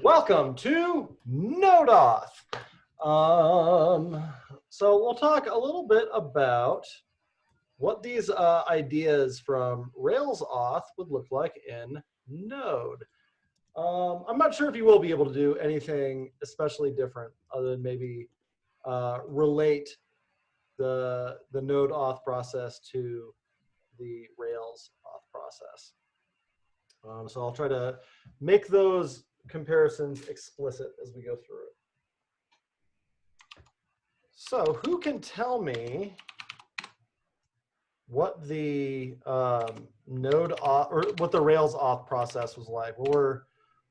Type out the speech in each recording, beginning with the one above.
Welcome to Node Auth. So we'll talk a little bit about what these ideas from Rails Auth would look like in Node. I'm not sure if you will be able to do anything especially different other than maybe relate the Node Auth process to the Rails Auth process. So I'll try to make those comparisons explicit as we go through it. So who can tell me what the Node Auth, or what the Rails Auth process was like? What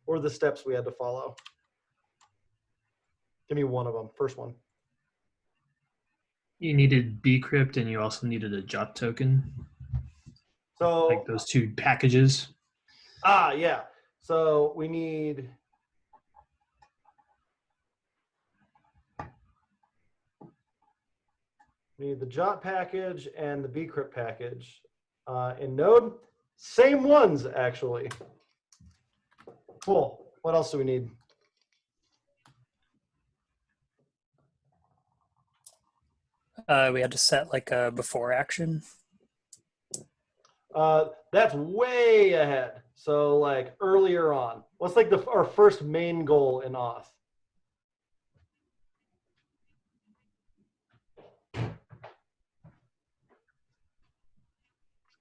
were the steps we had to follow? Give me one of them. First one. You needed bcrypt and you also needed a JOT token, So like those two packages. yeah. So we need the JOT package and the bcrypt package. In Node, same ones actually. Cool. What else do we need? We had to set like a before action. That's way ahead. So like earlier on. What's like our first main goal in Auth?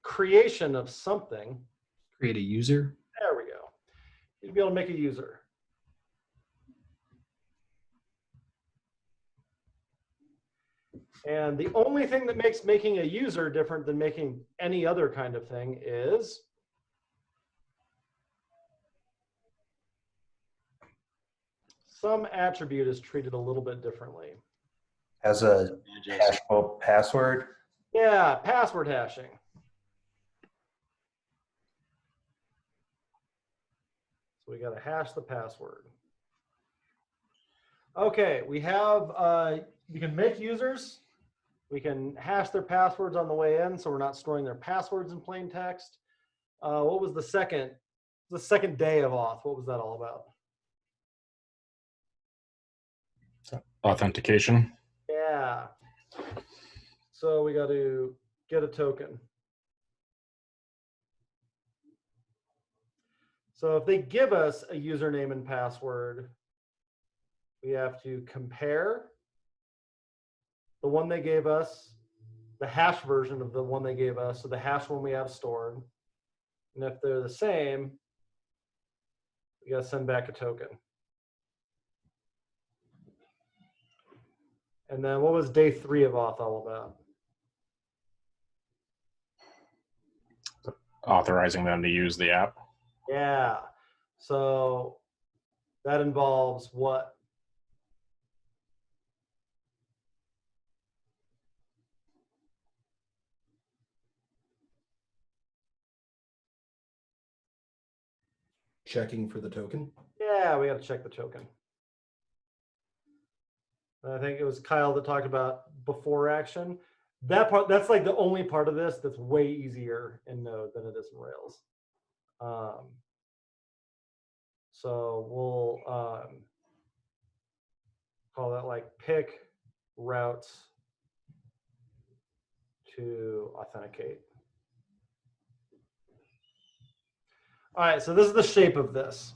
Creation of something. Create a user. There we go. You'd be able to make a user. And the only thing that makes making a user different than making any other kind of thing is some attribute is treated a little bit differently. As a hashable password? Yeah, password hashing. So we got to hash the password. Okay, we have, you can make users. We can hash their passwords on the way in, so we're not storing their passwords in plain text. What was the second day of Auth? What was that all about? Authentication. Yeah. So we got to get a token. So if they give us a username and password, we have to compare the one they gave us, the hash version of the one they gave us, so the hash one we have stored. And if they're the same, we got to send back a token. And then what was day 3 of Auth all about? Authorizing them to use the app. Yeah. So that involves what? Checking for the token? Yeah, we got to check the token. I think it was Kyle that talked about before action. That part, that's like the only part of this that's way easier in Node than it is in Rails. So we'll call that like pick routes to authenticate. All right, so this is the shape of this.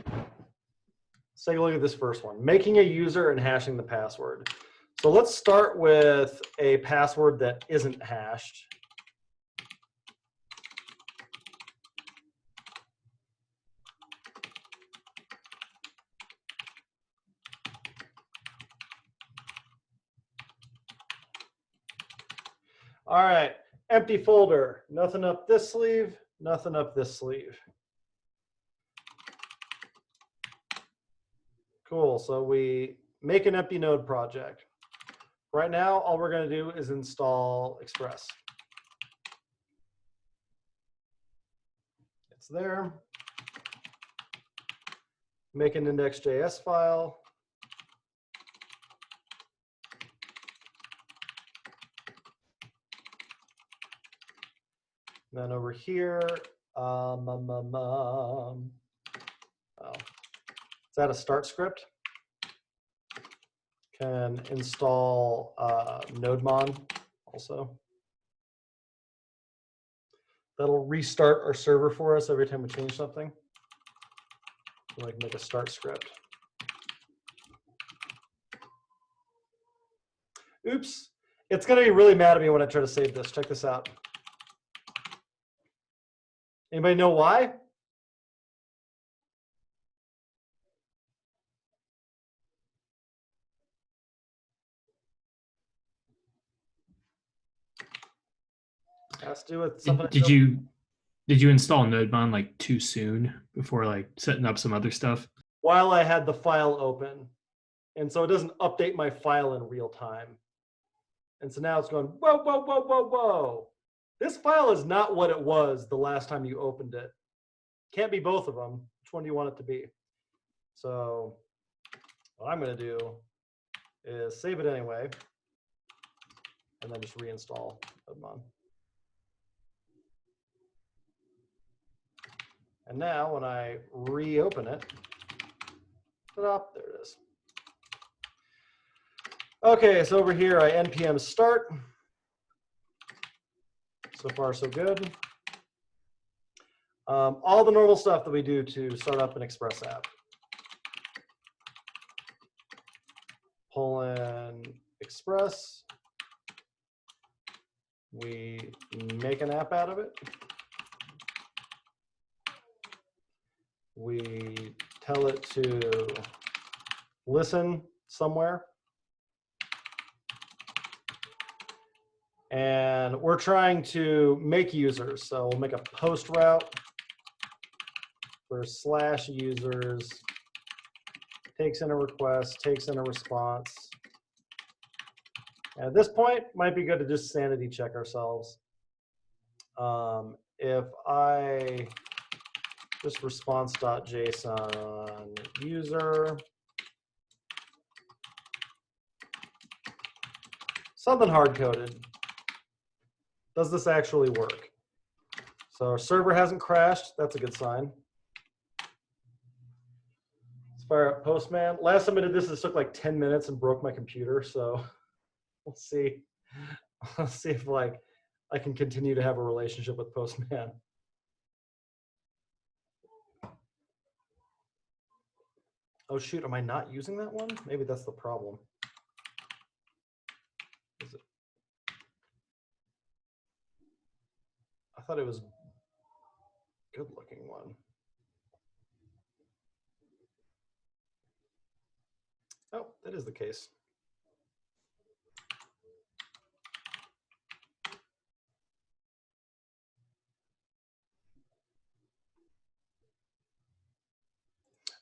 Let's take a look at this first one, making a user and hashing the password. So let's start with a password that isn't hashed. All right, empty folder, nothing up this sleeve, nothing up this sleeve. Cool, so we make an empty node project. Right now, all we're going to do is install Express. It's there. Make an index.js file. And then over here, oh, Is that a start script? Can install nodemon also. That'll restart our server for us every time we change something. So I can make a start script. Oops. It's going to be really mad at me when I try to save this. Check this out. Anybody know why? It has to do with something. Did you install nodemon like too soon before like setting up some other stuff? While I had the file open. And so it doesn't update my file in real time. And so now it's going, whoa, whoa, whoa, whoa, whoa. This file is not what it was the last time you opened it. Can't be both of them. Which one do you want it to be? So what I'm going to do is save it anyway, and then just reinstall nodemon. And now when I reopen it, ta-da, there it is. Okay, so over here I npm start. So far, so good. All the normal stuff that we do to start up an Express app. Pull in Express. We make an app out of it. We tell it to listen somewhere. And we're trying to make users. So we'll make a post route for /users, takes in a request, takes in a response. And at this point, might be good to just sanity check ourselves. If I just response.json user, something hard-coded. Does this actually work? So our server hasn't crashed. That's a good sign. Let's fire up Postman. Last time I did this, it took like 10 minutes and broke my computer. So we'll see. Let's see if like I can continue to have a relationship with Postman. Oh shoot, am I not using that one? Maybe that's the problem. Is it? I thought it was a good looking one. Oh, that is the case.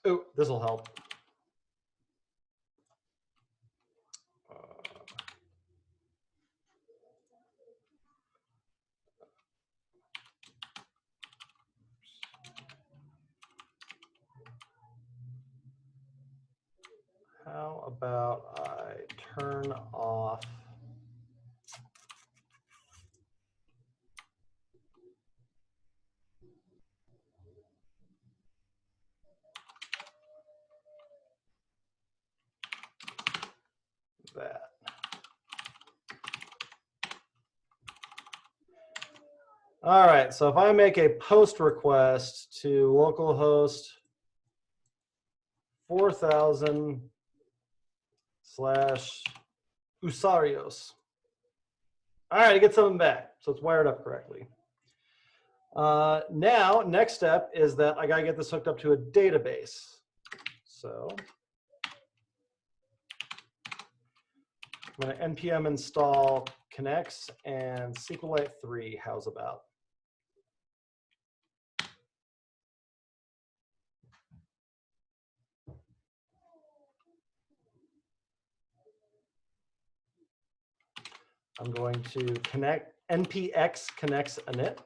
Oh, this will help. How about I turn off that? All right, so if I make a post request to localhost 4000/Usarios. All right, I get something back, so it's wired up correctly. Now, next step is that I gotta get this hooked up to a database. So I'm gonna npm install connects and SQLite 3, how's about? I'm going to connect npx connects init.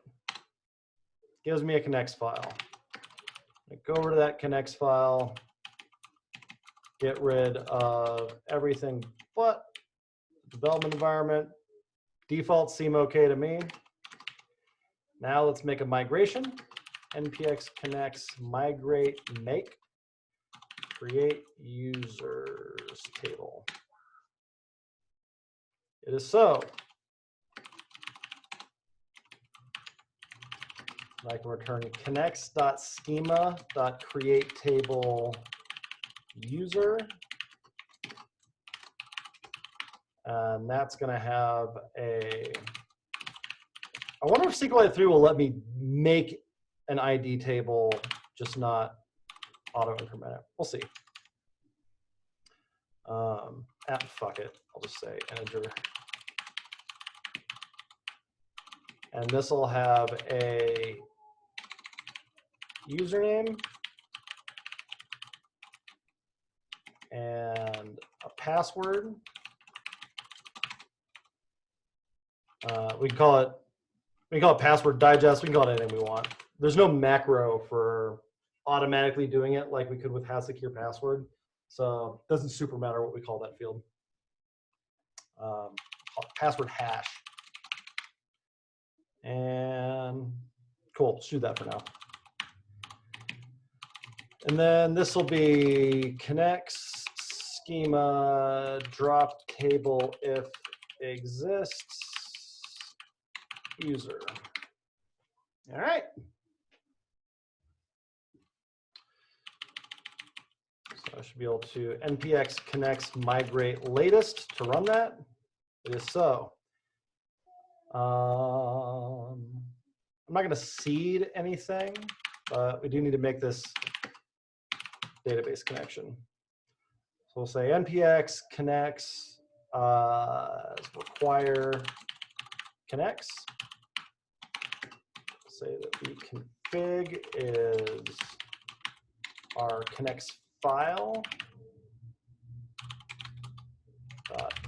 Gives me a connects file. I go over to that connects file, get rid of everything but the development environment. Defaults seem okay to me. Now let's make a migration. npx connects migrate make. create users table. It is so. I can return connects.schema.createTable user. And that's going to have a, I wonder if SQLite 3 will let me make an ID table, just not auto increment it. We'll see. Fuck it, I'll just say integer. And this will have a username and a password. We can call it password digest. We can call it anything we want. There's no macro for automatically doing it like we could with has secure password. So it doesn't super matter what we call that field. Password hash. And cool, let's do that for now. And then this will be connects schema drop table if exists user. All right. So I should be able to npx connects migrate latest to run that. It is so. I'm not going to seed anything, but we do need to make this database connection. So we'll say npx connects require connects. Say that the config is our connects file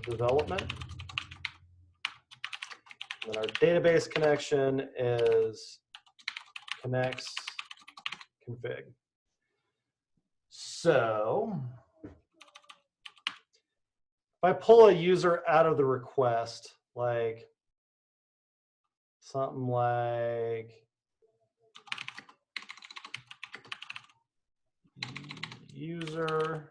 development. Then our database connection is connects config. So if I pull a user out of the request, like something like user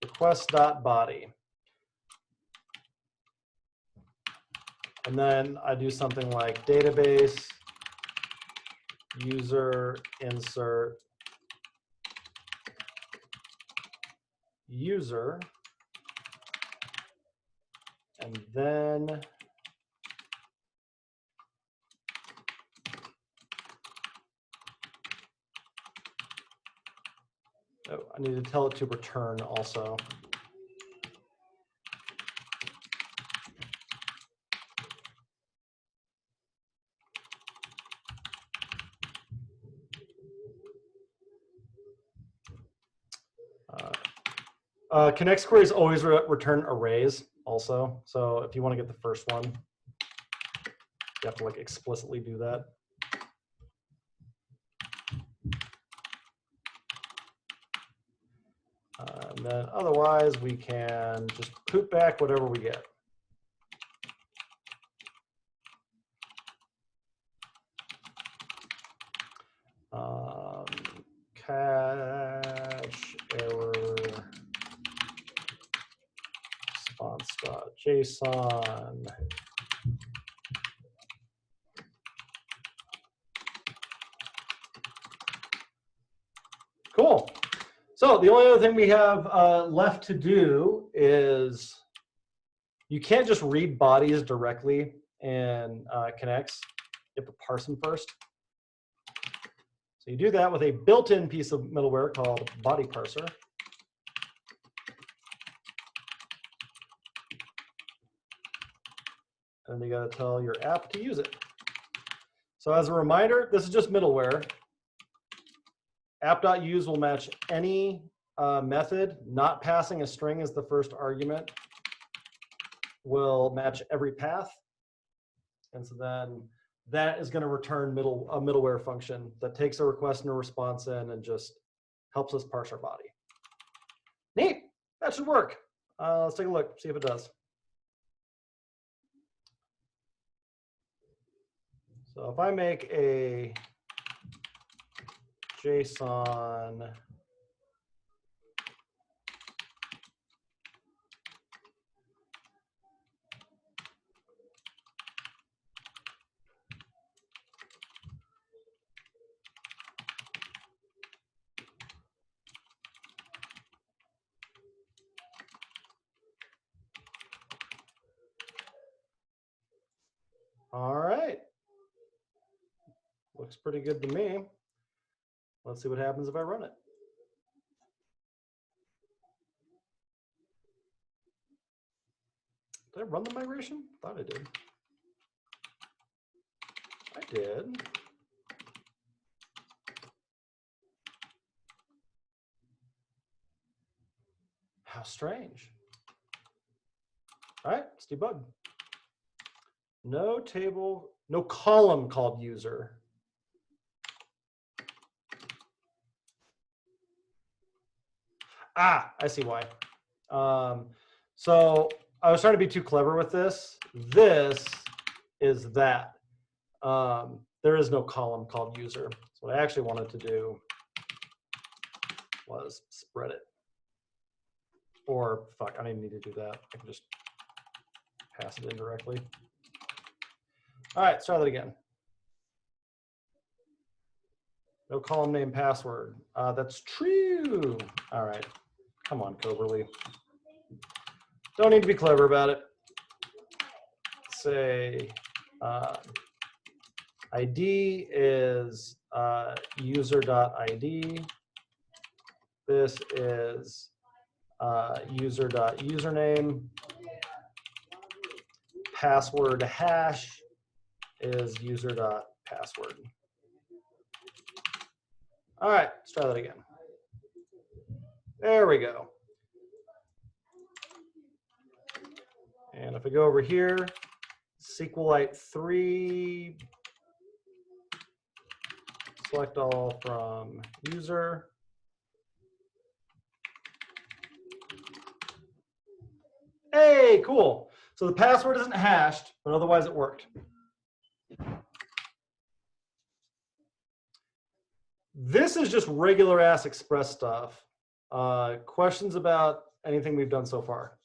request.body. And then I do something like database user insert user. And then oh, I need to tell it to return also. Connects queries always return arrays also. So if you want to get the first one, you have to like explicitly do that. And then otherwise we can just poop back whatever we get. Cache error response.json. Cool. So the only other thing we have left to do is you can't just read bodies directly in connects. You have to parse them first. So you do that with a built-in piece of middleware called body parser. And you got to tell your app to use it. So as a reminder, this is just middleware. App.use will match any method, not passing a string as the first argument will match every path. And so then that is going to return a middleware function that takes a request and a response in and just helps us parse our body. Neat. That should work. Let's take a look, see if it does. So if I make a JSON All right. Looks pretty good to me. Let's see what happens if I run it. Did I run the migration? Thought I did. I did. How strange. All right, let's debug. No table, no column called user. Ah, I see why. So I was trying to be too clever with this. This is that. There is no column called user. So what I actually wanted to do was spread it. Or fuck, I don't even need to do that. I can just pass it in directly. All right, let's try that again. No column name password. That's true. All right, come on, Coberly. Don't need to be clever about it. Say ID is user.id. This is user.username. Password hash is user.password. All right, let's try that again. There we go. And if I go over here, SQLite 3, select all from user. Hey, cool. So the password isn't hashed, but otherwise it worked. This is just regular ass Express stuff. Questions about anything we've done so far?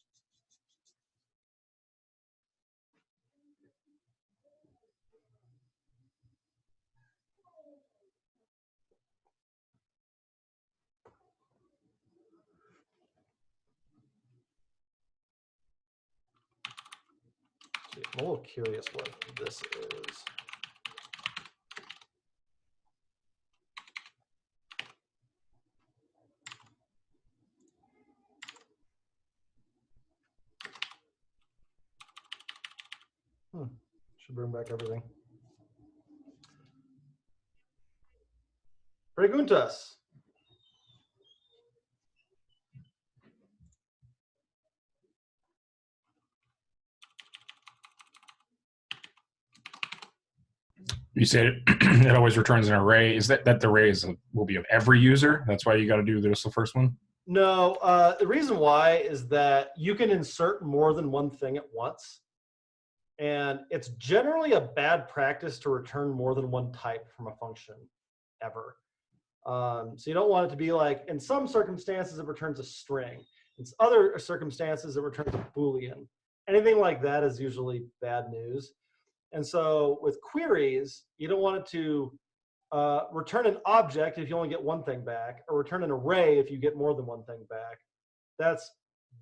I'm a little curious what this is. Should bring back everything. Preguntas. You said it always returns an array. Is that the array will be of every user? That's why you got to do this the first one? No, the reason why is that you can insert more than one thing at once. And it's generally a bad practice to return more than one type from a function ever. So you don't want it to be like, in some circumstances, it returns a string. In other circumstances, it returns a Boolean. Anything like that is usually bad news. And so with queries, you don't want it to return an object if you only get one thing back, or return an array if you get more than one thing back. That's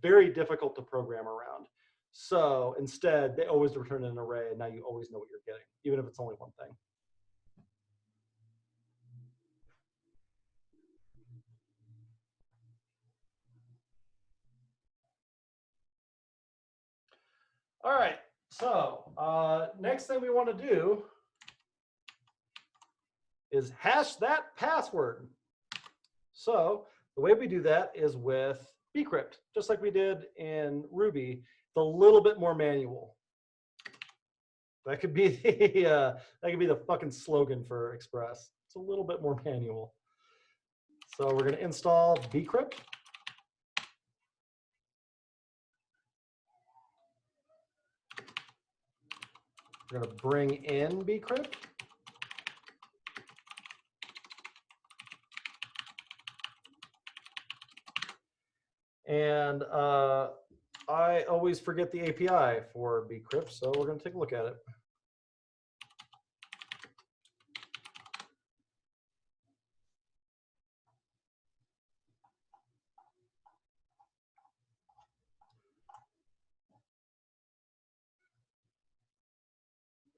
very difficult to program around. So instead, they always return an array, and now you always know what you're getting, even if it's only one thing. All right, so next thing we want to do is hash that password. So the way we do that is with bcrypt, just like we did in Ruby. It's a little bit more manual. That could be the fucking slogan for Express. It's a little bit more manual. So we're going to install bcrypt. We're going to bring in bcrypt. And I always forget the API for bcrypt, so we're going to take a look at it.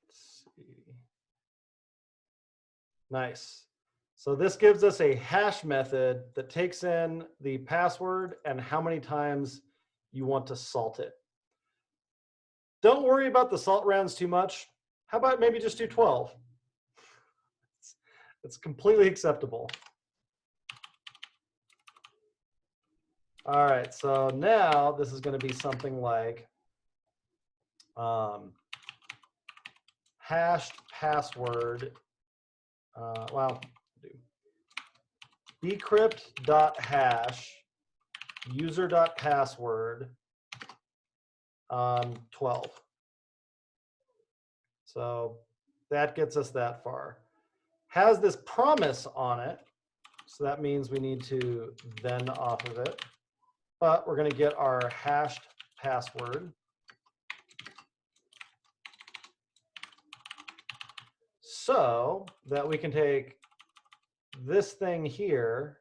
Let's see. Nice. So this gives us a hash method that takes in the password and how many times you want to salt it. Don't worry about the salt rounds too much. How about maybe just do 12? It's completely acceptable. All right, so now this is going to be something like hashed password. Well, bcrypt.hash user.password 12. So that gets us that far. Has this promise on it, so that means we need to then off of it. But we're going to get our hashed password. So that we can take this thing here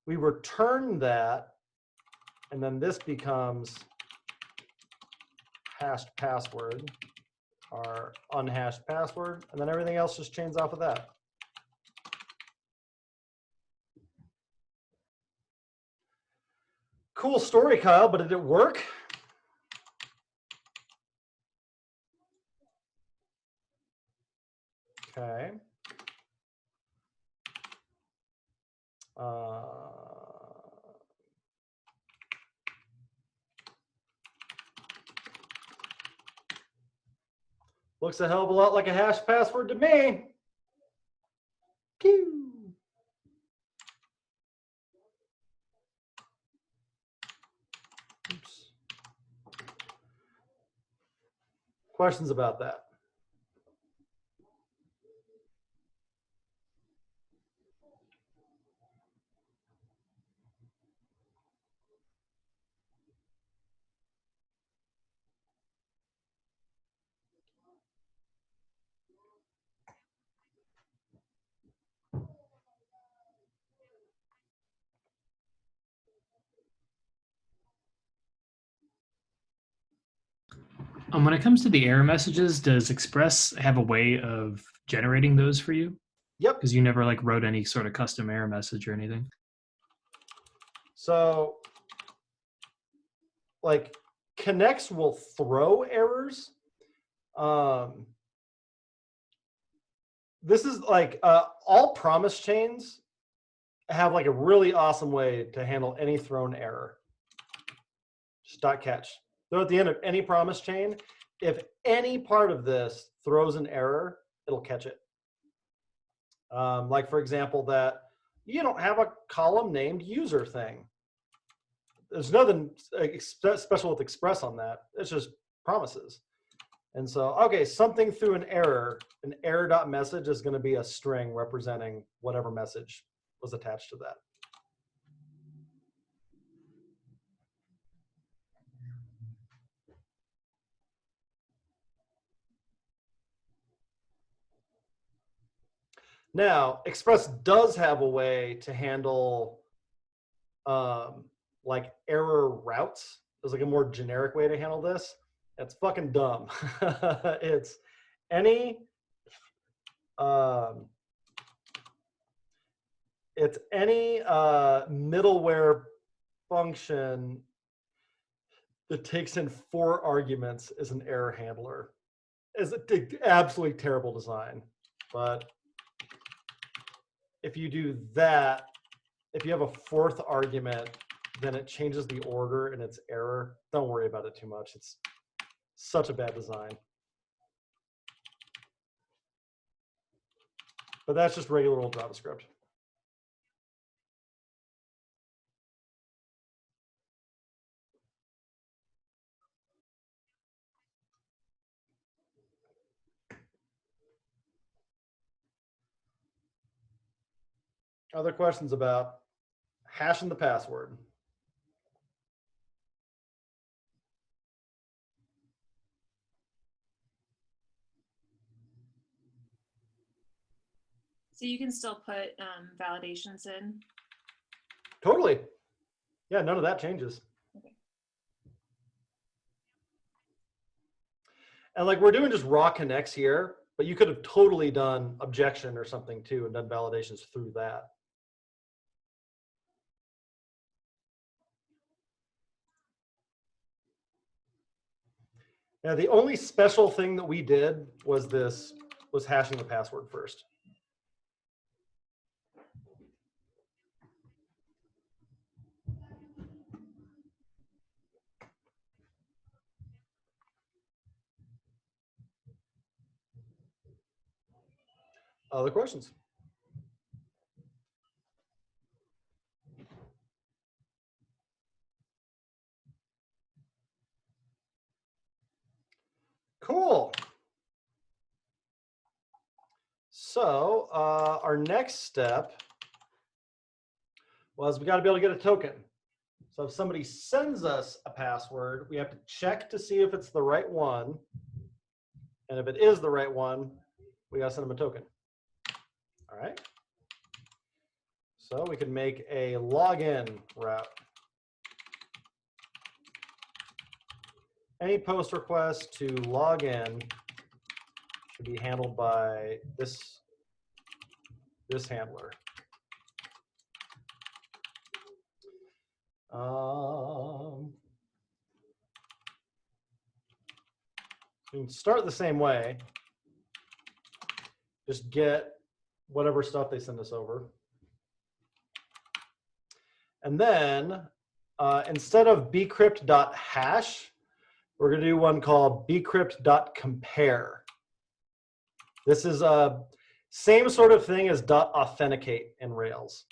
we return that, and then this becomes hashed password, our unhashed password, and then everything else just chains off of that. Cool story, Kyle, but did it work? Okay. Looks a hell of a lot like a hash password to me. Pew. Oops. Questions about that? When it comes to the error messages, does Express have a way of generating those for you? Yep. Because you never like wrote any sort of custom error message or anything. So, like, Connects will throw errors. This is like all promise chains have like a really awesome way to handle any thrown error. Just dot catch. So at the end of any promise chain, if any part of this throws an error, it'll catch it. Like for example, that you don't have a column named user thing. There's nothing special with Express on that. It's just promises. And so, okay, something threw an error.message is going to be a string representing whatever message was attached to that. Now, Express does have a way to handle like error routes. There's like a more generic way to handle this. It's fucking dumb. It's any middleware function that takes in 4 arguments is an error handler. It's an absolutely terrible design. But if you do that, if you have a 4th argument, then it changes the order and it's error. Don't worry about it too much. It's such a bad design. But that's just regular old JavaScript. Other questions about hashing the password? So you can still put validations in. Totally. Yeah, none of that changes. Okay. And like we're doing just raw connects here, but you could have totally done objection or something too and done validations through that. Now, the only special thing that we did was hashing the password first. Other questions? Cool. So our next step was we got to be able to get a token. So if somebody sends us a password, we have to check to see if it's the right one. And if it is the right one, we got to send them a token. All right. So we can make a login route. Any post request to log in should be handled by this handler. You can start the same way. Just get whatever stuff they send us over. And then instead of bcrypt.hash, we're going to do one called bcrypt.compare. This is a same sort of thing as .authenticate in Rails.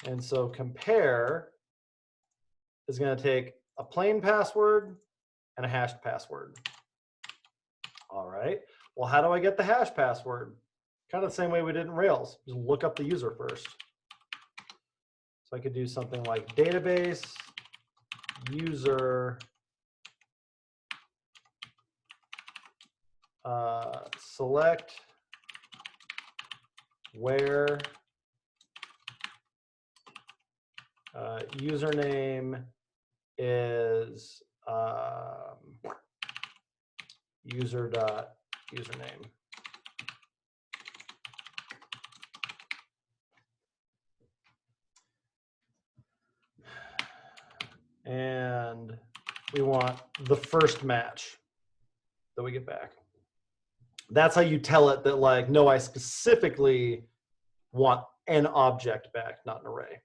And so compare is going to take a plain password and a hashed password. All right. Well, how do I get the hash password? Kind of the same way we did in Rails. Just look up the user first. So I could do something like database user select where username is user.username. And we want the first match that we get back. That's how you tell it that, like, no, I specifically want an object back, not an array.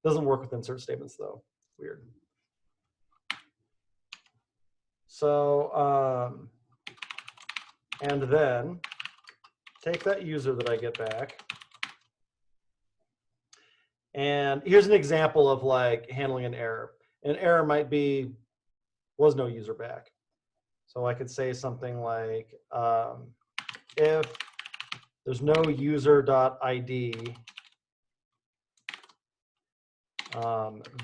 Doesn't work with insert statements, though. Weird. So, and then take that user that I get back. And here's an example of like handling an error. An error might be, was no user back. So I could say something like, if there's no user.id,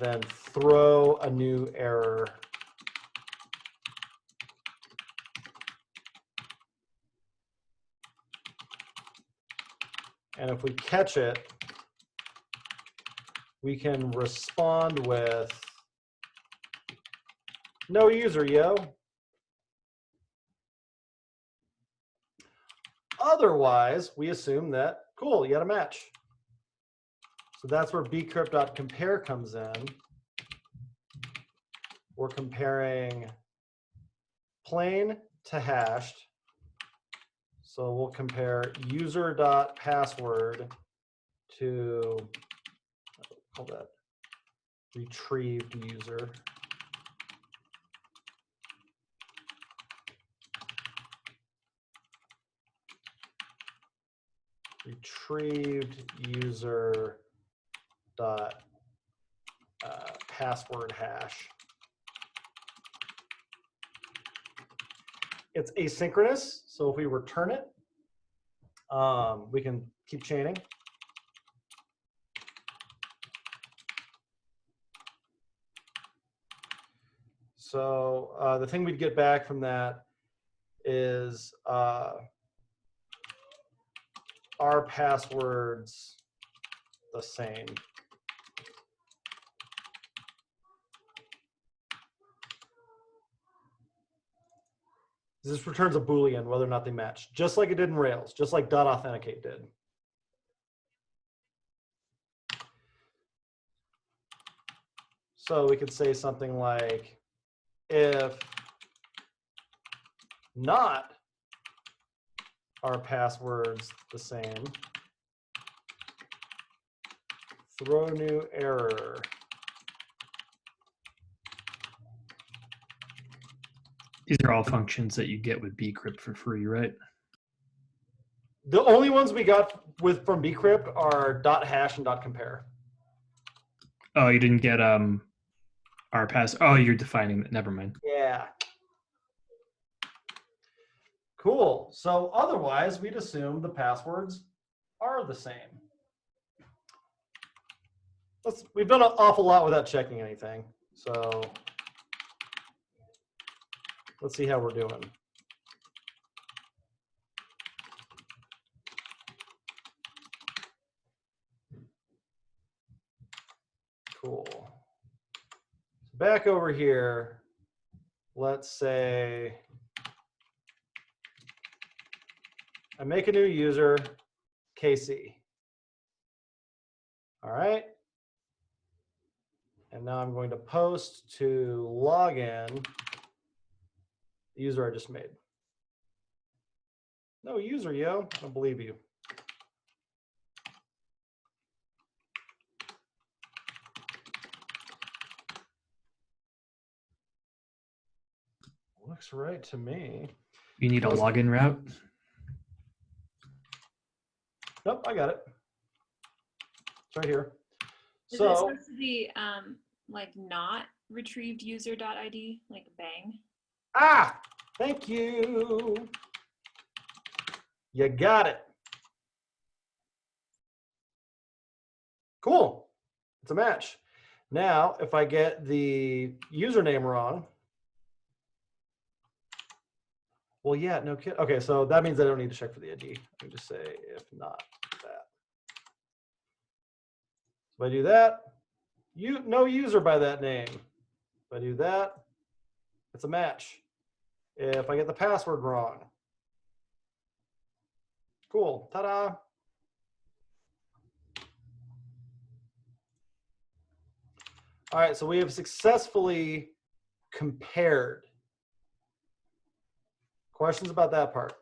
then throw a new error. And if we catch it, we can respond with no user, yo. Otherwise, we assume that, cool, you had a match. So that's where bcrypt.compare comes in. We're comparing plain to hashed. So we'll compare user.password to, call that retrieved user. Retrieved user dot password hash. It's asynchronous, so if we return it, We can keep chaining. So the thing we'd get back from that is are passwords the same? This returns a Boolean whether or not they match, just like it did in Rails, just like .authenticate did. So we could say something like, if not are passwords the same, throw new error. These are all functions that you get with bcrypt for free, right? The only ones we got from bcrypt are .hash and .compare. Oh, you didn't get rpass. Oh, you're defining it. Never mind. Yeah. Cool. So otherwise, we'd assume the passwords are the same. We've done an awful lot without checking anything. So let's see how we're doing. Cool. Back over here, let's say I make a new user, KC. All right. And now I'm going to post to login the user I just made. No user, yo. I don't believe you. Looks right to me. You need a login route. Nope, I got it. It's right here. Is it So supposed to be like not retrieved user.id, like bang? thank you. You got it. Cool. It's a match. Now, if I get the username wrong, well, yeah, no kid. Okay, so that means I don't need to check for the ID. I can just say if not that. If I do that, no user by that name. If I do that, it's a match. If I get the password wrong, cool, ta-da. All right, so we have successfully compared. Questions about that part?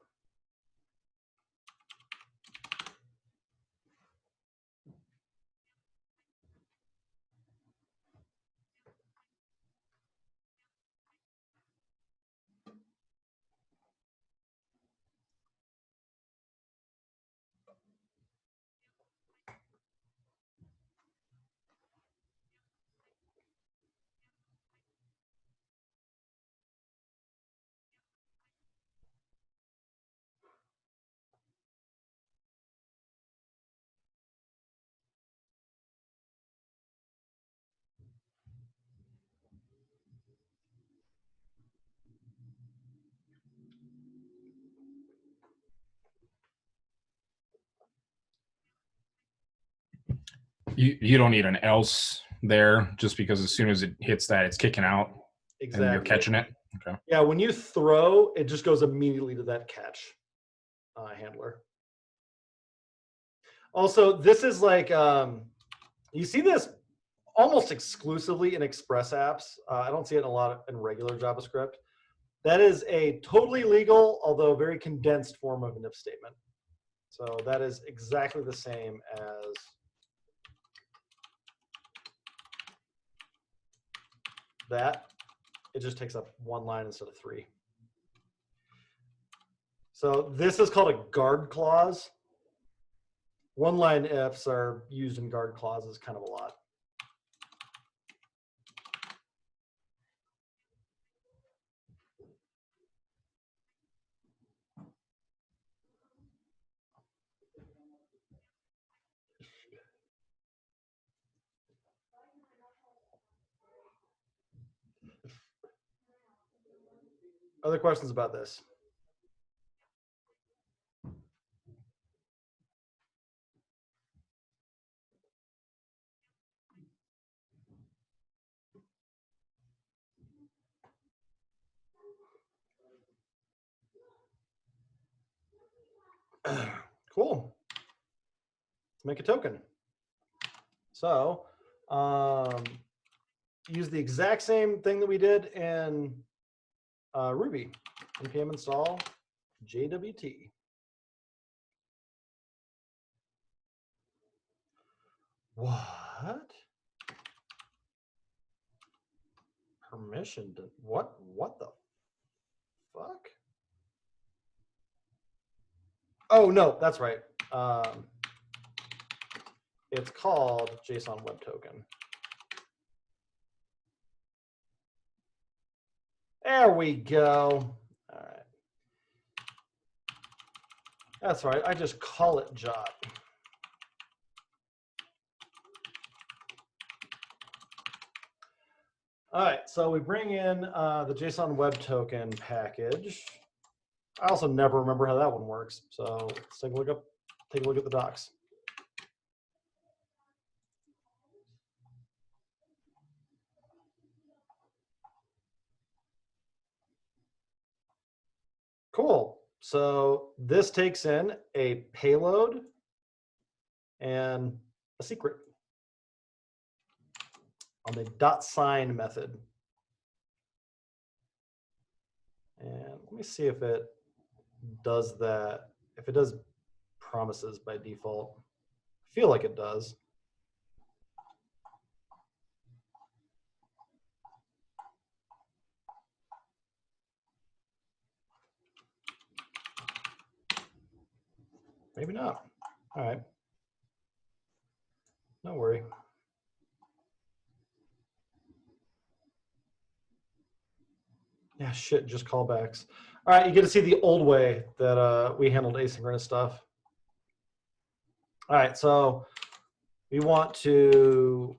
You don't need an else there, just because as soon as it hits that, it's kicking out. Exactly. And you're catching it. Okay. Yeah, when you throw, it just goes immediately to that catch handler. Also, this is like, you see this almost exclusively in Express apps. I don't see it in regular JavaScript. That is a totally legal, although very condensed form of an if statement. So that is exactly the same as that. It just takes up one line instead of three. So this is called a guard clause. One line ifs are used in guard clauses kind of a lot. Other questions about this? Cool. Let's make a token. So use the exact same thing that we did in Ruby. npm install JWT. What? Permission to what? What the fuck? Oh no, that's right. It's called JSON Web Token. There we go. All right. That's right. I just call it Jot. All right, so we bring in the JSON Web Token package. I also never remember how that one works, so let's take a look at the docs. Cool. So this takes in a payload and a secret on the .sign method. And let me see if it does that. If it does promises by default. I feel like it does. Maybe not. All right. No worry. Yeah, shit, just callbacks. All right, you get to see the old way that we handled asynchronous stuff. All right, so we want to,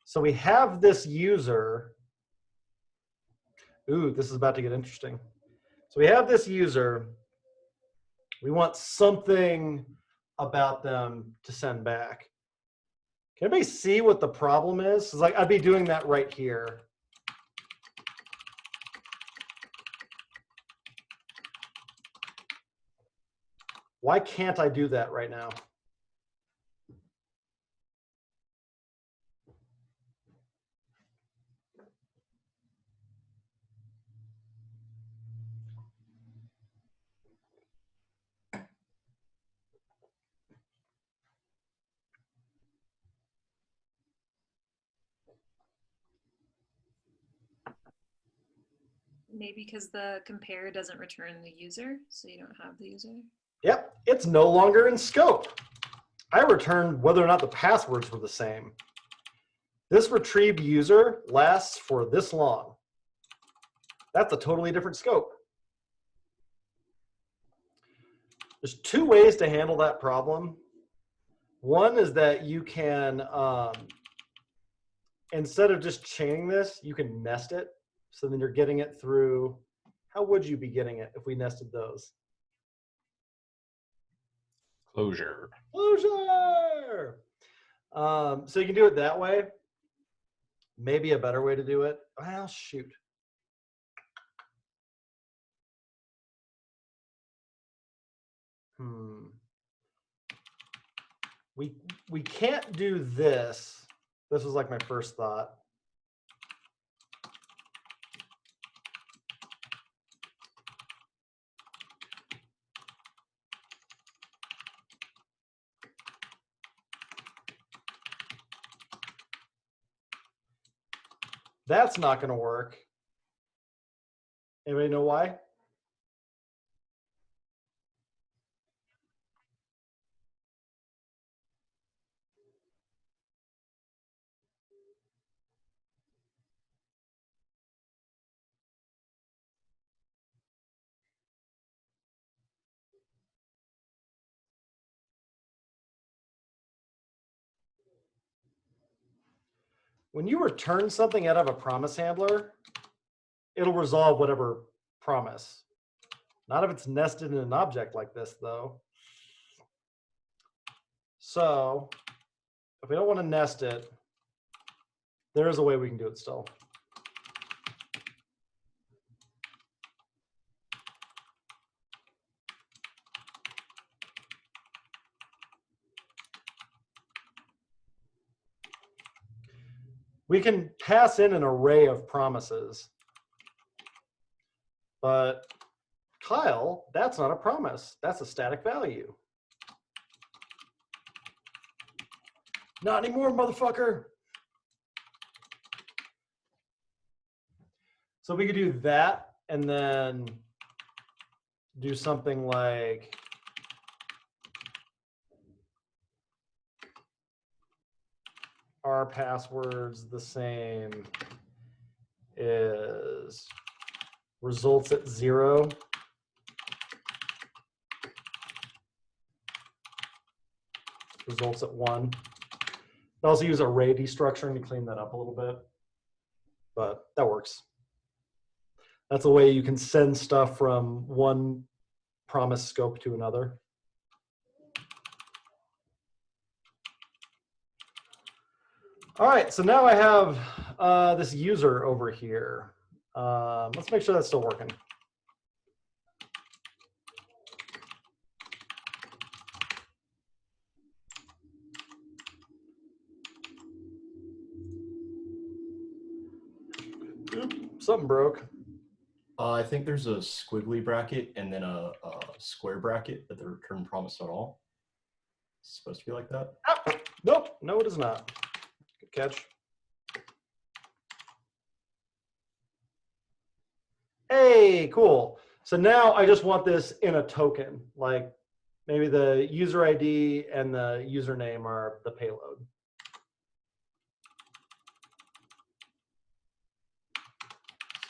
so we have this user. Ooh, this is about to get interesting. So we have this user. We want something about them to send back. Can anybody see what the problem is? It's like I'd be doing that right here. Why can't I do that right now? Maybe because the compare doesn't return the user, so you don't have the user. Yep, it's no longer in scope. I returned whether or not the passwords were the same. This retrieved user lasts for this long. That's a totally different scope. There's two ways to handle that problem. One is that you can, instead of just chaining this, you can nest it. So then you're getting it through, how would you be getting it if we nested those? Closure. Closure! So you can do it that way. Maybe a better way to do it. Well, shoot. We can't do this. This was like my first thought. That's not going to work. Anybody know why? when you return something out of a promise handler, it'll resolve whatever promise. Not if it's nested in an object like this, though. So if we don't want to nest it, there is a way we can do it still. We can pass in an array of promises. But Kyle, that's not a promise. That's a static value. Not anymore, motherfucker. So we could do that and then do something like are passwords the same is results at 0. Results at 1. I also use array destructuring to clean that up a little bit, but that works. That's a way you can send stuff from one promise scope to another. All right, so now I have this user over here. Let's make sure that's still working. Something broke. I think there's a squiggly bracket and then a square bracket at the return promise at all. It's supposed to be like that. Ah, nope, no it is not. Good catch. Hey, cool. So now I just want this in a token, like maybe the user ID and the username are the payload.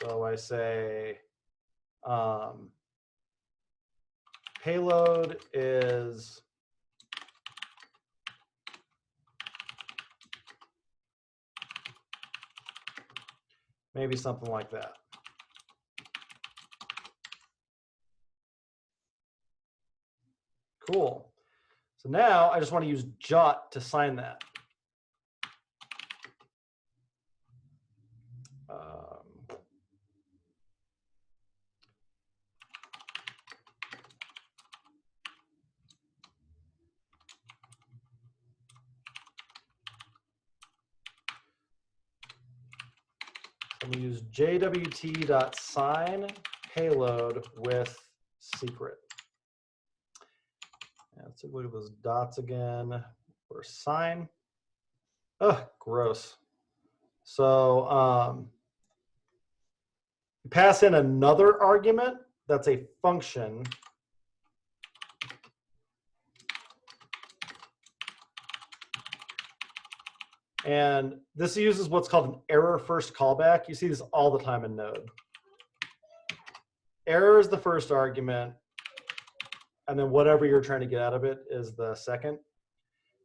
So I say payload is maybe something like that. Cool. So now I just want to use jot to sign that. I'm going to use jwt.sign payload with secret. Let's take a look at those dots again for sign. Oh, gross. So pass in another argument that's a function. And this uses what's called an error first callback. You see this all the time in Node. Error is the first argument, and then whatever you're trying to get out of it is the second.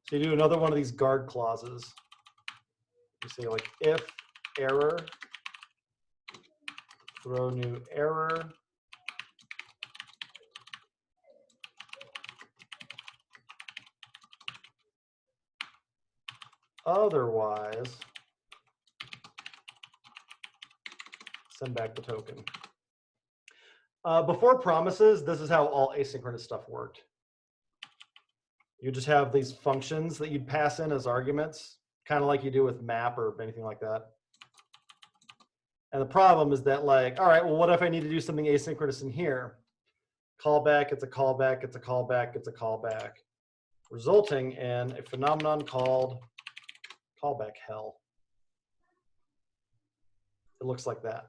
So you do another one of these guard clauses. You say like if error, throw new error. Otherwise, send back the token. Before promises, this is how all asynchronous stuff worked. You just have these functions that you'd pass in as arguments, kind of like you do with map or anything like that. And the problem is that, like, all right, well, what if I need to do something asynchronous in here? Callback, it's a callback, it's a callback, it's a callback, resulting in a phenomenon called callback hell. It looks like that.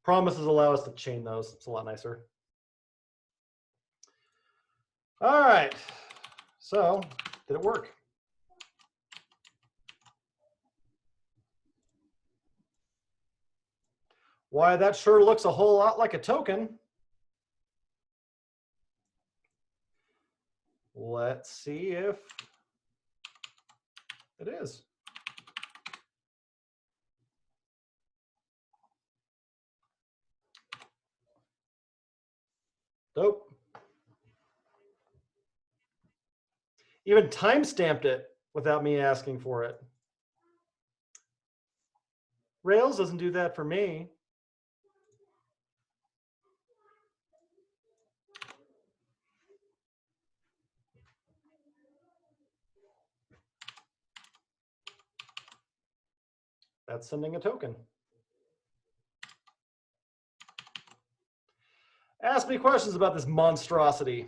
Promises allow us to chain those. It's a lot nicer. All right. So, did it work? Why, that sure looks a whole lot like a token. Let's see if it is. Dope. Even timestamped it without me asking for it. Rails doesn't do that for me. That's sending a token. Ask me questions about this monstrosity.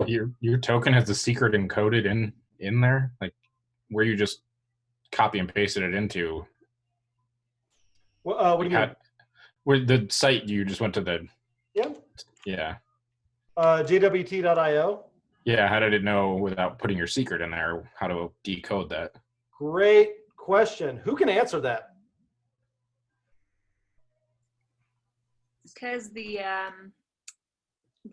Your token has the secret encoded in there, like where you just copy and pasted it into. What do you mean? Where the site you just went to the Yeah. yeah JWT.io. yeah. How did it know without putting your secret in there how to decode that? Great question. Who can answer that? Because the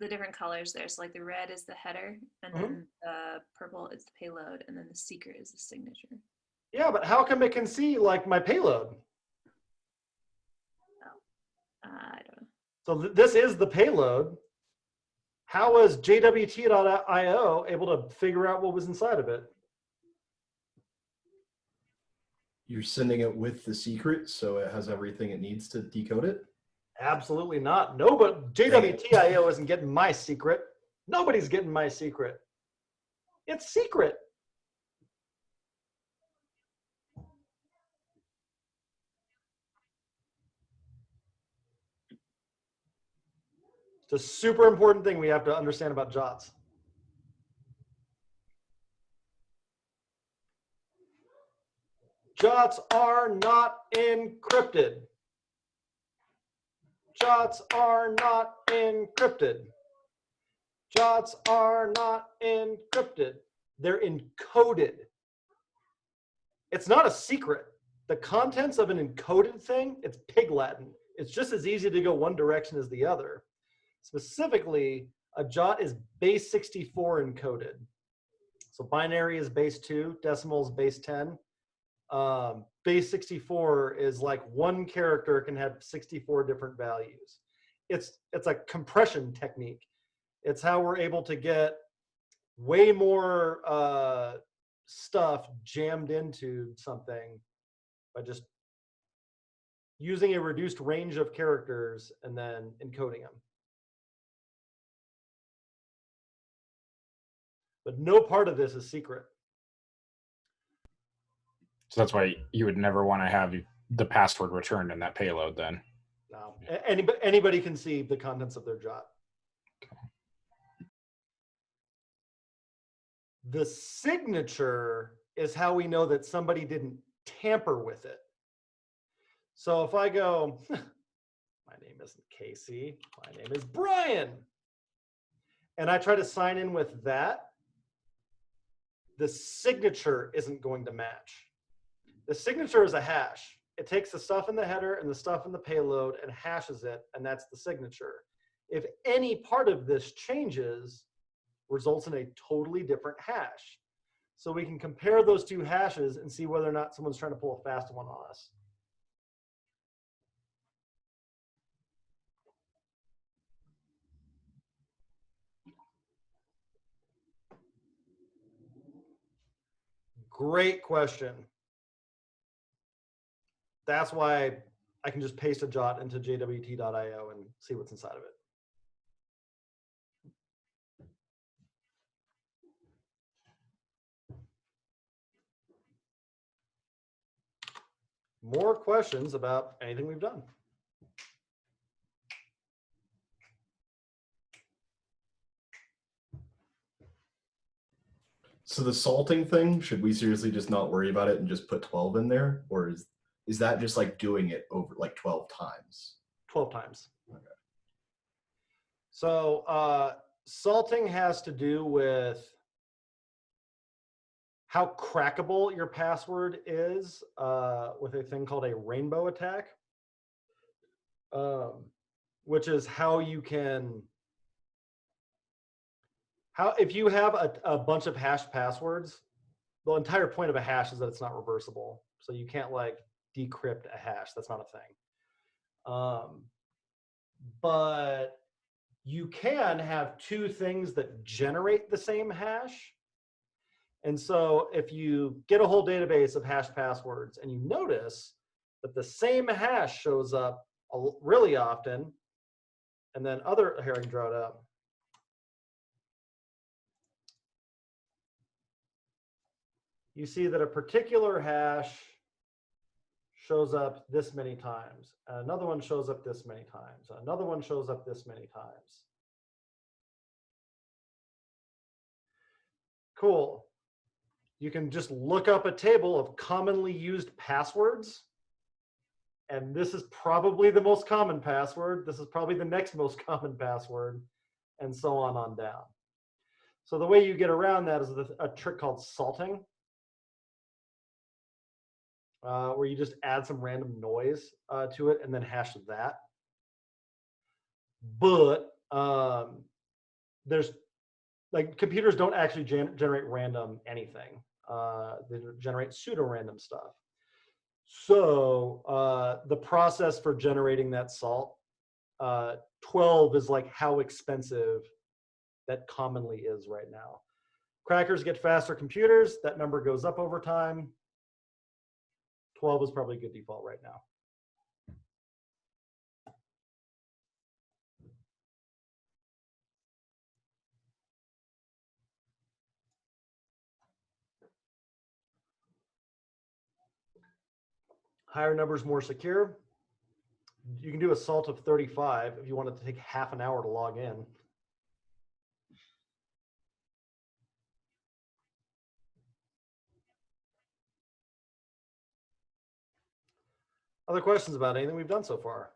different colors there. So like the red is the header, and then the purple is the payload, and then the secret is the signature. Yeah, but how come it can see like my payload? I don't know. So this is the payload. How was JWT.io able to figure out what was inside of it? You're sending it with the secret, so it has everything it needs to decode it? Absolutely not. No, but JWT.io isn't getting my secret. Nobody's getting my secret. It's secret. It's a super important thing we have to understand about JOTs. JOTs are not encrypted. JOTs are not encrypted. JOTs are not encrypted. They're encoded. It's not a secret. The contents of an encoded thing, it's pig Latin. It's just as easy to go one direction as the other. Specifically, a JOT is base 64 encoded. So binary is base 2, decimal is base 10. Base 64 is like one character can have 64 different values. It's a compression technique. It's how we're able to get way more stuff jammed into something by just using a reduced range of characters and then encoding them. But no part of this is secret. So that's why you would never want to have the password returned in that payload then. No, anybody can see the contents of their JOT. Okay. The signature is how we know that somebody didn't tamper with it. So if I go, my name isn't Casey, my name is Brian, and I try to sign in with that, the signature isn't going to match. The signature is a hash. It takes the stuff in the header and the stuff in the payload and hashes it, and that's the signature. If any part of this changes, results in a totally different hash. So we can compare those two hashes and see whether or not someone's trying to pull a fast one on us. Great question. That's why I can just paste a JOT into jwt.io and see what's inside of it. More questions about anything we've done? So the salting thing, should we seriously just not worry about it and just put 12 in there? Or is that just like doing it over like 12 times? 12 times. Okay. So salting has to do with how crackable your password is with a thing called a rainbow attack, which is how you can, if you have a bunch of hashed passwords, the entire point of a hash is that it's not reversible. So you can't like decrypt a hash. That's not a thing. But you can have two things that generate the same hash. And so if you get a whole database of hashed passwords and you notice that the same hash shows up really often, and then here I can draw it up. You see that a particular hash shows up this many times, and another one shows up this many times, and another one shows up this many times. Cool. You can just look up a table of commonly used passwords, and this is probably the most common password. This is probably the next most common password, and so on down. So the way you get around that is a trick called salting, where you just add some random noise to it and then hash that. But there's like computers don't actually generate random anything. They generate pseudo-random stuff. So the process for generating that salt, 12 is like how expensive that commonly is right now. Crackers get faster computers. That number goes up over time. 12 is probably a good default right now. Higher numbers, more secure. You can do a salt of 35 if you want it to take half an hour to log in. Other questions about anything we've done so far?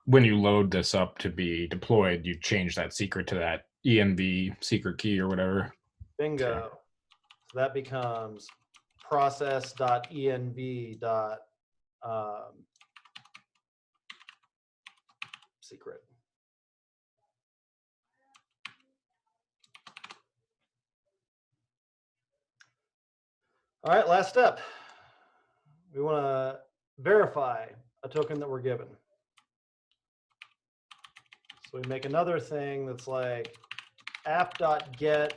When you load this up to be deployed, you change that secret to that env secret key or whatever. Bingo. Okay. So that becomes process.env. Secret. All right, last step. We want to verify a token that we're given. So we make another thing that's like app.get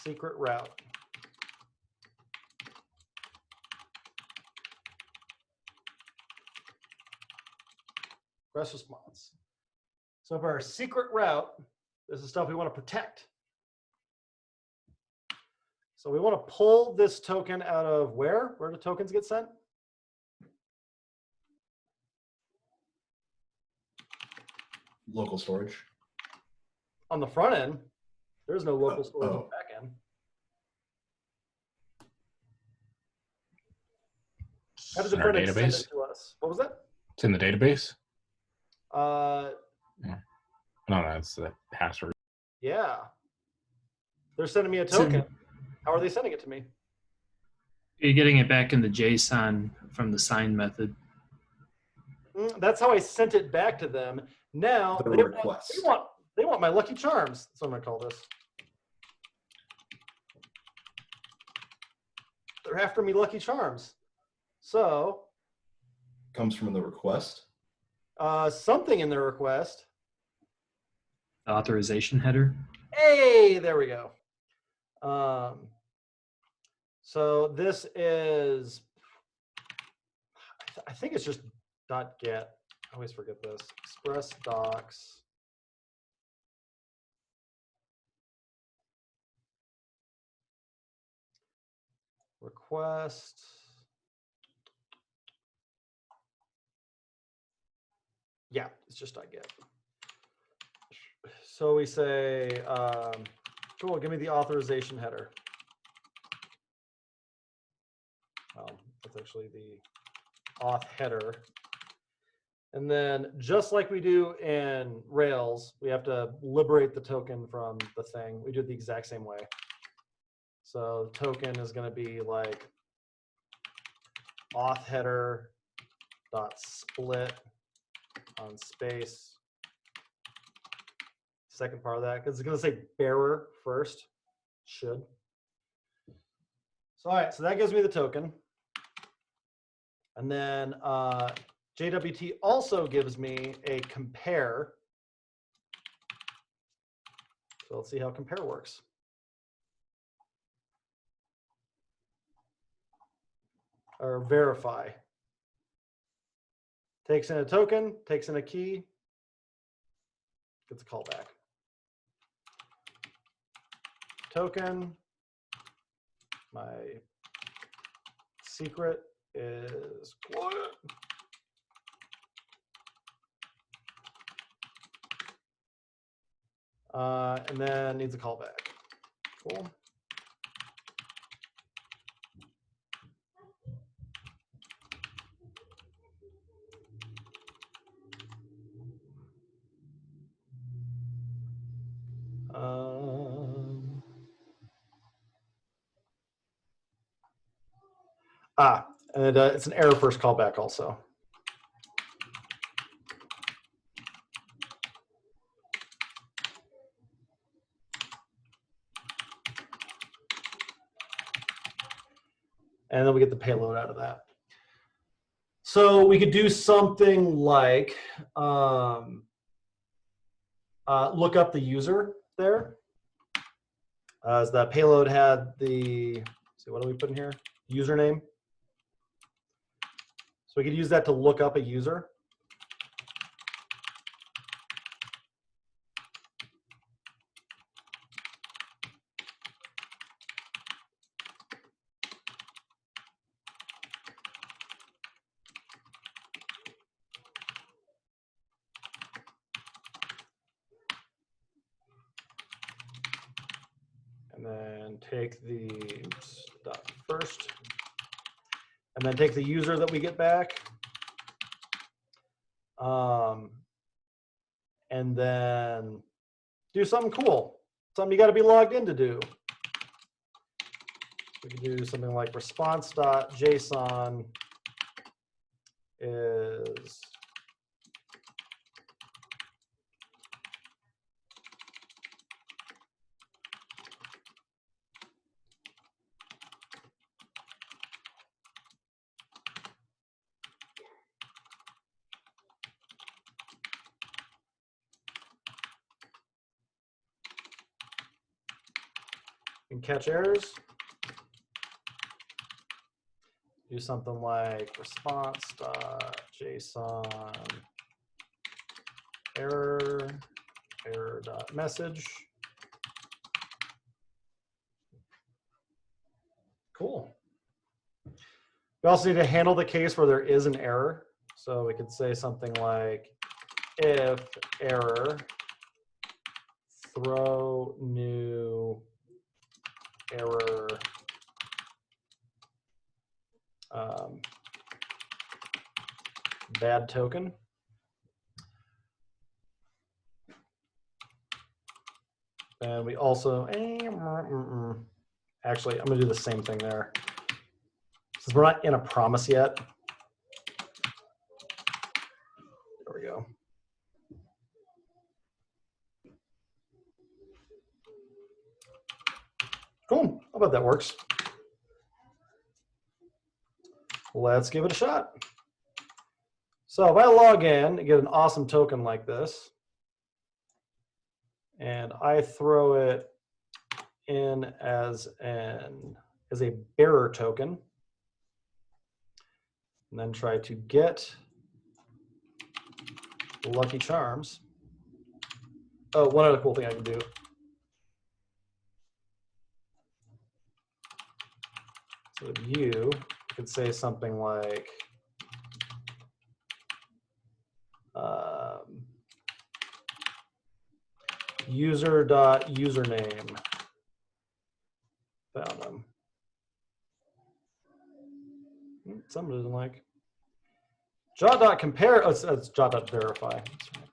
secret route. Request response. So for our secret route, this is stuff we want to protect. So we want to pull this token out of where? Where do tokens get sent? Local storage. On the front end, there's no local storage on the back end. How does the In our front end send database? it to us? What was that? It's in the database? Uh, No, that's the password. yeah. They're sending me a So- token. How are they sending it to me? You're getting it back in the JSON from the sign method. That's how I sent it back to them. Now The they request. want my Lucky Charms. That's what I'm gonna call this. They're after me Lucky Charms. So Comes from the request. something in the request. The authorization header. Hey, there we go. So this is, I think it's just .get. I always forget this. Express docs. Request. Yeah, it's just .get. So we say, cool, give me the authorization header. That's actually the auth header. And then just like we do in Rails, we have to liberate the token from the thing. We do it the exact same way. So the token is going to be like auth header dot split on space. Second part of that, because it's going to say bearer first. Should. So all right, so that gives me the token. And then JWT also gives me a compare. So let's see how compare works. Or verify. Takes in a token, takes in a key, gets a callback. Token, my secret is quiet. And then needs a callback. Cool. And it's an error first callback also. And then we get the payload out of that. So we could do something like look up the user there. As the payload had the, see, what do we put in here? Username. So we could use that to look up a user. And then take the dot first, and then take the user that we get back, and then do something cool, something you got to be logged in to do. We can do something like response.json is and catch errors. Do something like response.json error.message. Cool. We also need to handle the case where there is an error. So we could say something like if error, throw new error bad token. And we also, actually, I'm going to do the same thing there. Since we're not in a promise yet. There we go. Cool. How about that works? Let's give it a shot. So if I log in and get an awesome token like this, and I throw it in as a bearer token, and then try to get Lucky Charms. Oh, one other cool thing I can do. So you could say something like user.username. Found them. Somebody doesn't like. Jot.compare. Oh, it's jot.verify. That's right.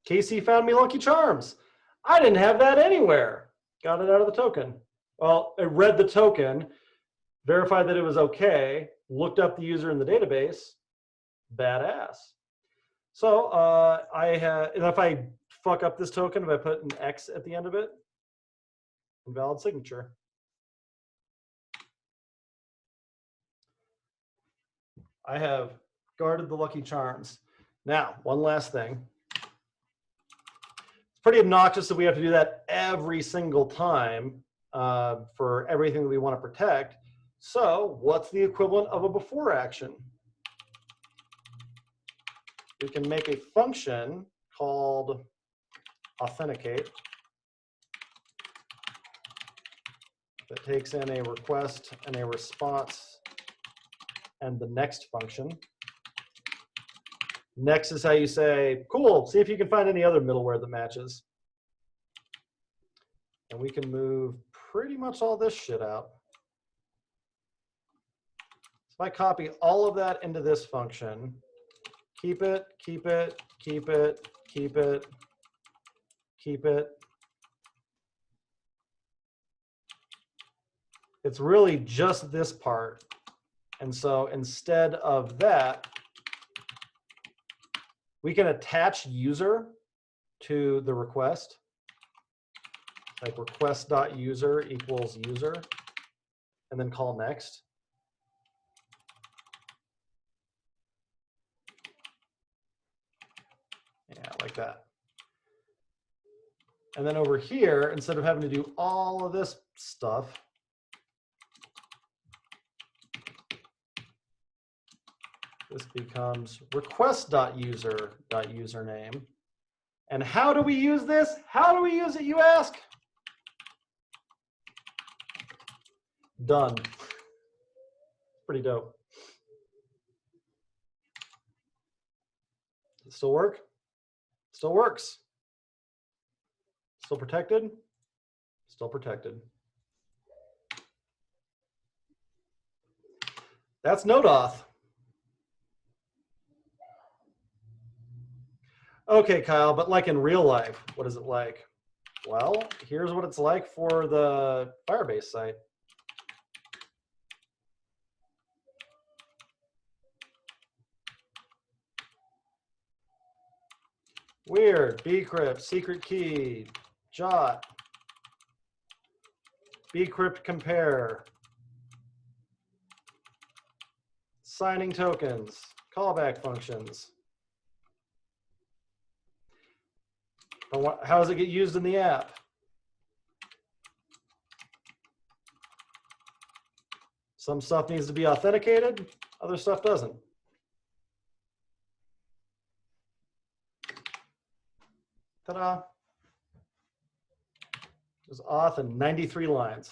Casey found me Lucky Charms. I didn't have that anywhere. Got it out of the token. Well, it read the token, verified that it was okay, looked up the user in the database. Badass. So and if I fuck up this token, if I put an X at the end of it, invalid signature. I have guarded the Lucky Charms. Now, one last thing. It's pretty obnoxious that we have to do that every single time for everything that we want to protect. So what's the equivalent of a before action? We can make a function called authenticate that takes in a request and a response and the next function. Next is how you say, cool, see if you can find any other middleware that matches. And we can move pretty much all this shit out. So if I copy all of that into this function, keep it, keep it, keep it, keep it, keep it. It's really just this part. And so instead of that, we can attach user to the request, like request.user equals user, and then call next. Yeah, like that. And then over here, instead of having to do all of this stuff, this becomes request.user.username. And how do we use this? How do we use it, you ask? Done. Pretty dope. Does it still work? Still works. Still protected? Still protected. That's Node Auth. Okay, Kyle, but like in real life, what is it like? Well, here's what it's like for the Firebase site. Weird, bcrypt, secret key, jot, bcrypt compare, signing tokens, callback functions. How does it get used in the app? Some stuff needs to be authenticated, other stuff doesn't. Ta-da. There's auth in 93 lines.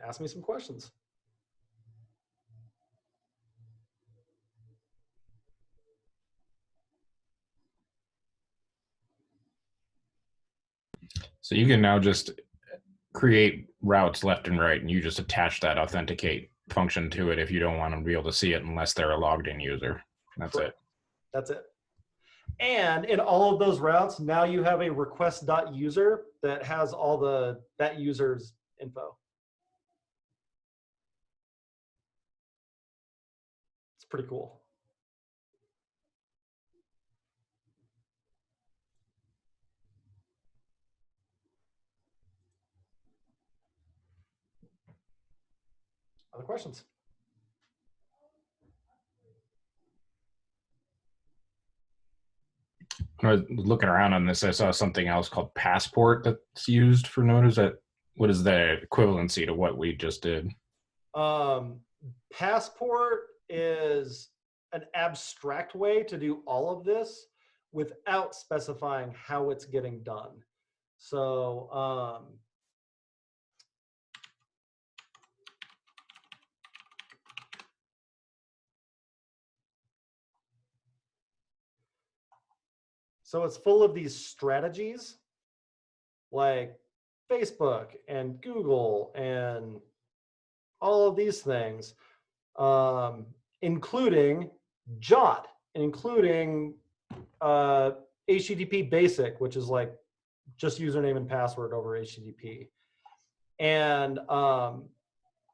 Ask me some questions. So you can now just create routes left and right, and you just attach that authenticate function to it if you don't want them to be able to see it unless they're a logged in user. That's it. That's it. And in all of those routes, now you have a request.user that has all that user's info. It's pretty cool. Other questions? When I was looking around on this, I saw something else called Passport that's used for Node. What is the equivalency to what we just did? Passport is an abstract way to do all of this without specifying how it's getting done. So So it's full of these strategies like Facebook and Google and all of these things, including JOT, including HTTP basic, which is like just username and password over HTTP. And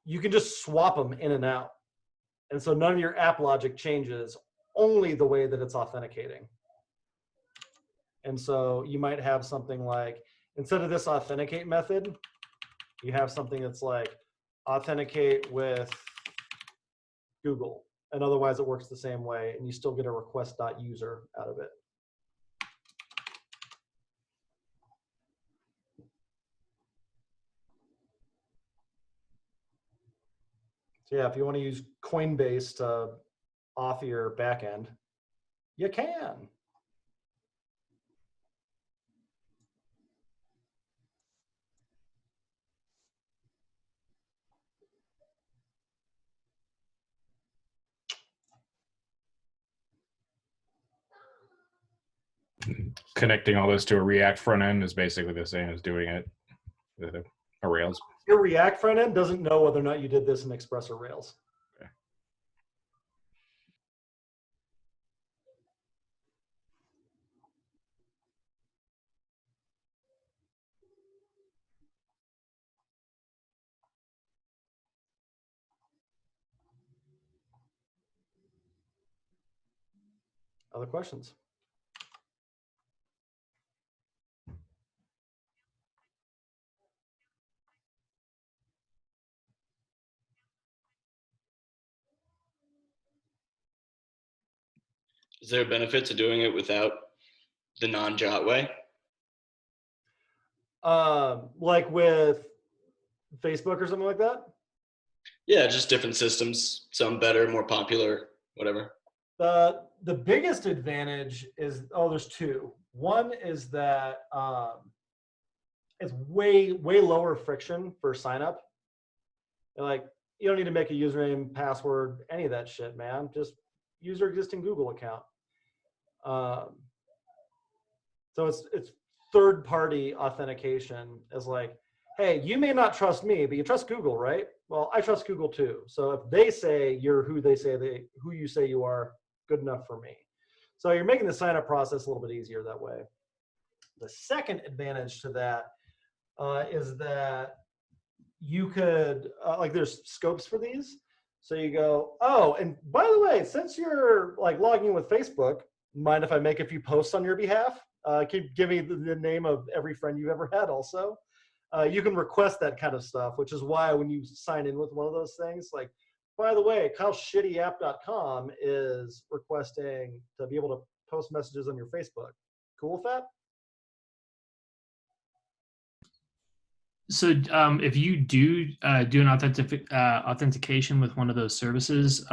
you can just swap them in and out. And so none of your app logic changes, only the way that it's authenticating. And so you might have something like, instead of this authenticate method, you have something that's like authenticate with Google. And otherwise it works the same way, and you still get a request.user out of it. So yeah, if you want to use Coinbase to auth your backend, you can. Connecting all this to a React front end is basically the same as doing it with a Rails. Your React front end doesn't know whether or not you did this in Express or Rails. Okay. Other questions? Is there a benefit to doing it without the non-jot way? Like with Facebook or something like that? Yeah, just different systems. Some better, more popular, whatever. The biggest advantage is, there's two. One is that it's way lower friction for sign up. Like, you don't need to make a username, password, any of that shit, man. Just use your existing Google account. So it's third-party authentication as like, hey, you may not trust me, but you trust Google, right? Well, I trust Google too. So if they say you're who you say you are, good enough for me. So you're making the sign-up process a little bit easier that way. The second advantage to that is that you could, like there's scopes for these. So you go, oh, and by the way, since you're like logging in with Facebook, mind if I make a few posts on your behalf? Can you give me the name of every friend you've ever had also? You can request that kind of stuff, which is why when you sign in with one of those things, like, by the way, KyleShittyApp.com is requesting to be able to post messages on your Facebook. Cool with that? So if you do do an authentication with one of those services,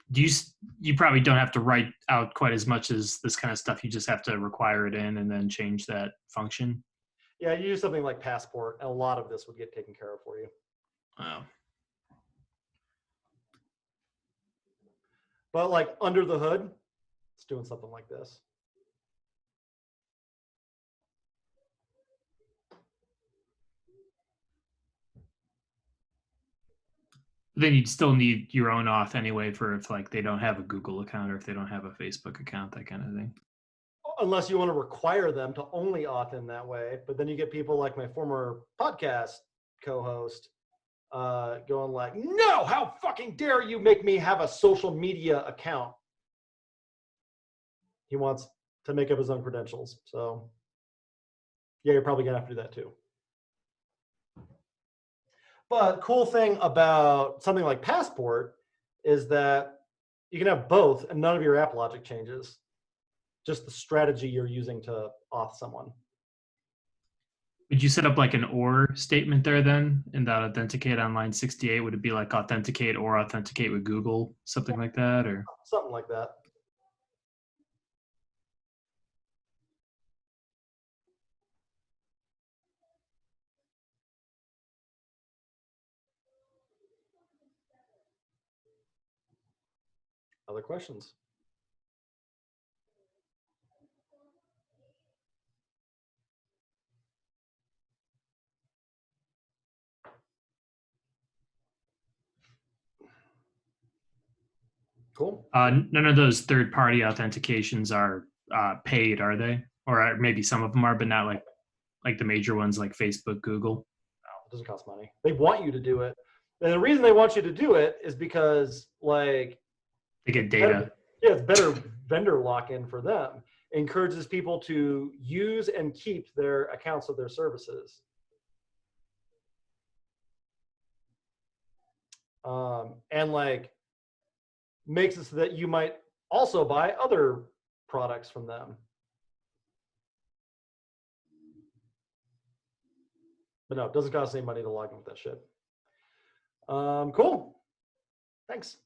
you probably don't have to write out quite as much as this kind of stuff. You just have to require it in and then change that function. Yeah, you use something like Passport, and a lot of this would get taken care of for you. Wow. But like under the hood, it's doing something like this. Then you'd still need your own auth anyway for if like they don't have a Google account or if they don't have a Facebook account, that kind of thing. Unless you want to require them to only auth in that way. But then you get people like my former podcast co-host going like, no, how fucking dare you make me have a social media account? He wants to make up his own credentials. So yeah, you're probably gonna have to do that too. But cool thing about something like Passport is that you can have both and none of your app logic changes. Just the strategy you're using to auth someone. Would you set up like an or statement there then in that authenticate on line 68? Would it be like authenticate or authenticate with Google, something like that, or something like that? Other questions? Cool. None of those third-party authentications are paid, are they? Or maybe some of them are, but not like the major ones like Facebook, Google. No, it doesn't cost money. They want you to do it. And the reason they want you to do it is because, like, They get data. it's better vendor lock-in for them. It encourages people to use and keep their accounts of their services. And like makes it so that you might also buy other products from them. But no, it doesn't cost any money to log in with that shit. Cool. Thanks.